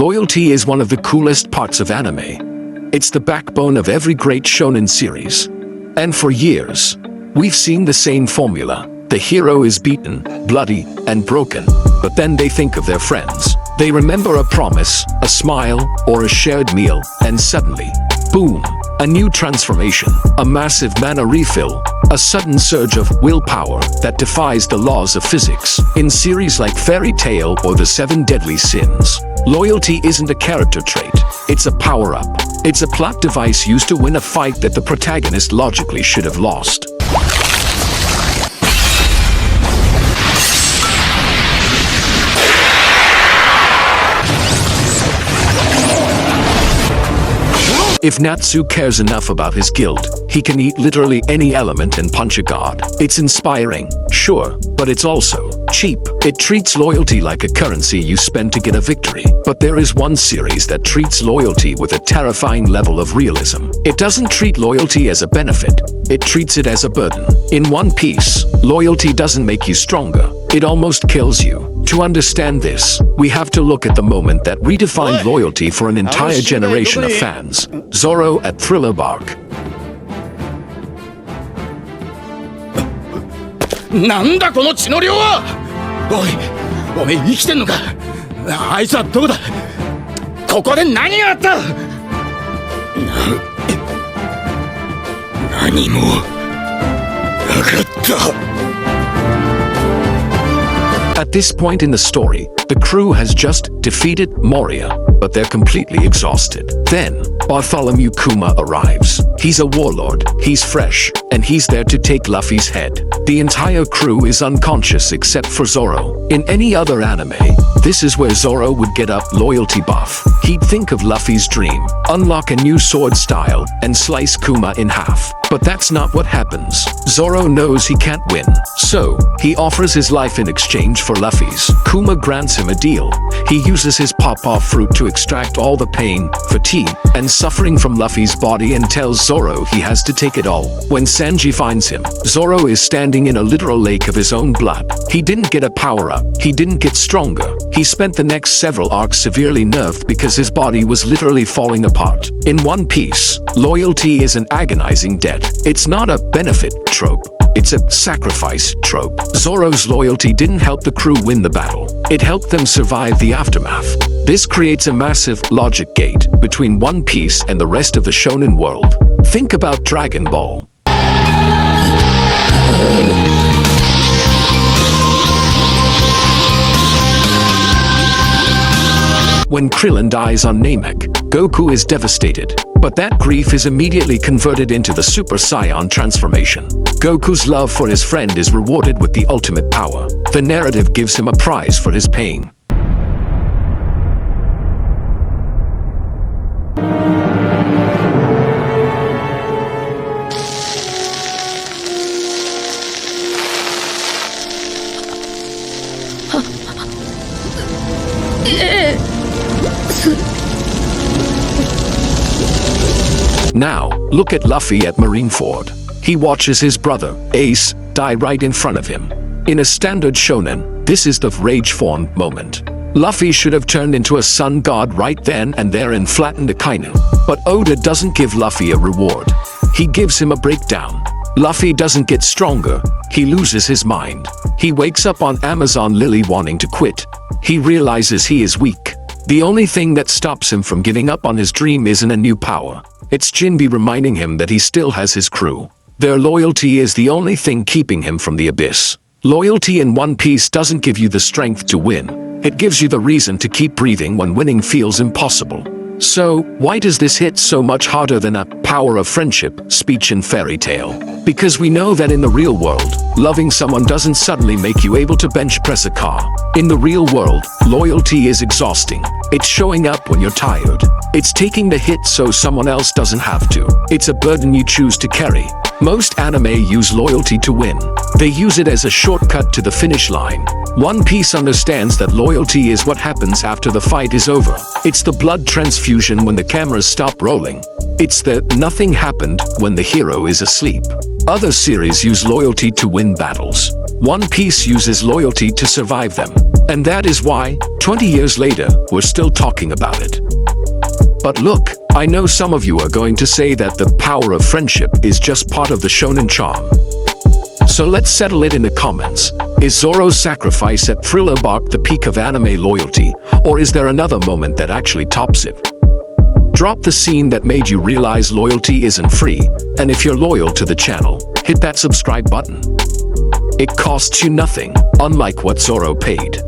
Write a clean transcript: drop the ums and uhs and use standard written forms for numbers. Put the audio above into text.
Loyalty is one of the coolest parts of anime. It's the backbone of every great shonen series. And for years, we've seen the same formula. The hero is beaten, bloody, and broken. But then they think of their friends. They remember a promise, a smile, or a shared meal, and suddenly, boom, a new transformation, a massive mana refill, a sudden surge of willpower that defies the laws of physics. In series like Fairy Tail or The Seven Deadly Sins, loyalty isn't a character trait, it's a power-up. It's a plot device used to win a fight that the protagonist logically should have lost. If Natsu cares enough about his guild, he can eat literally any element and punch a god. It's inspiring, sure, but it's also cheap. It treats loyalty like a currency you spend to get a victory. But there is one series that treats loyalty with a terrifying level of realism. It doesn't treat loyalty as a benefit, it treats it as a burden. In One Piece, loyalty doesn't make you stronger, it almost kills you. To understand this, we have to look at the moment that redefined loyalty for an entire generation of fans. Zoro at Thriller Bark. なんだこの血の量は！おい、おめえ生きてんのか？あいつはどこだ？ここで何があった？何もなかった。 At this point in the story, the crew has just defeated Moria, but they're completely exhausted. Then, Bartholomew Kuma arrives. He's a warlord, he's fresh, and he's there to take Luffy's head. The entire crew is unconscious except for Zoro. In any other anime, this is where Zoro would get up loyalty buff. He'd think of Luffy's dream, unlock a new sword style, and slice Kuma in half. But that's not what happens. Zoro knows he can't win, so he offers his life in exchange for Luffy's. Kuma grants him a deal. He uses his pop-off fruit to extract all the pain, fatigue, and suffering from Luffy's body and tells Zoro he has to take it all. When Sanji finds him, Zoro is standing in a literal lake of his own blood. He didn't get a power-up, he didn't get stronger. He spent the next several arcs severely nerfed because his body was literally falling apart. In One Piece, loyalty is an agonizing debt. It's not a benefit trope. It's a sacrifice trope. Zoro's loyalty didn't help the crew win the battle. It helped them survive the aftermath. This creates a massive logic gate between One Piece and the rest of the shonen world. Think about Dragon Ball. When Krillin dies on Namek, Goku is devastated. But that grief is immediately converted into the Super Saiyan transformation. Goku's love for his friend is rewarded with the ultimate power. The narrative gives him a prize for his pain. Now, look at Luffy at Marineford. He watches his brother, Ace, die right in front of him. In a standard shonen, this is the rage-formed moment. Luffy should have turned into a sun god right then and there and flattened Akainu. But Oda doesn't give Luffy a reward. He gives him a breakdown. Luffy doesn't get stronger, he loses his mind. He wakes up on Amazon Lily wanting to quit. He realizes he is weak. The only thing that stops him from giving up on his dream isn't a new power. It's Jinbe reminding him that he still has his crew. Their loyalty is the only thing keeping him from the abyss. Loyalty in One Piece doesn't give you the strength to win. It gives you the reason to keep breathing when winning feels impossible. So, why does this hit so much harder than a power of friendship speech in Fairy Tail? Because we know that in the real world, loving someone doesn't suddenly make you able to bench press a car. In the real world, loyalty is exhausting. It's showing up when you're tired. It's taking the hit so someone else doesn't have to. It's a burden you choose to carry. Most anime use loyalty to win. They use it as a shortcut to the finish line. One Piece understands that loyalty is what happens after the fight is over. It's the blood transfusion when the cameras stop rolling. It's the nothing happened when the hero is asleep. Other series use loyalty to win battles. One Piece uses loyalty to survive them. And that is why, 20 years later, we're still talking about it. But look, I know some of you are going to say that the power of friendship is just part of the shonen charm. So let's settle it in the comments. Is Zoro's sacrifice at Thriller Bark the peak of anime loyalty, or is there another moment that actually tops it? Drop the scene that made you realize loyalty isn't free, and if you're loyal to the channel, hit that subscribe button. It costs you nothing, unlike what Zoro paid.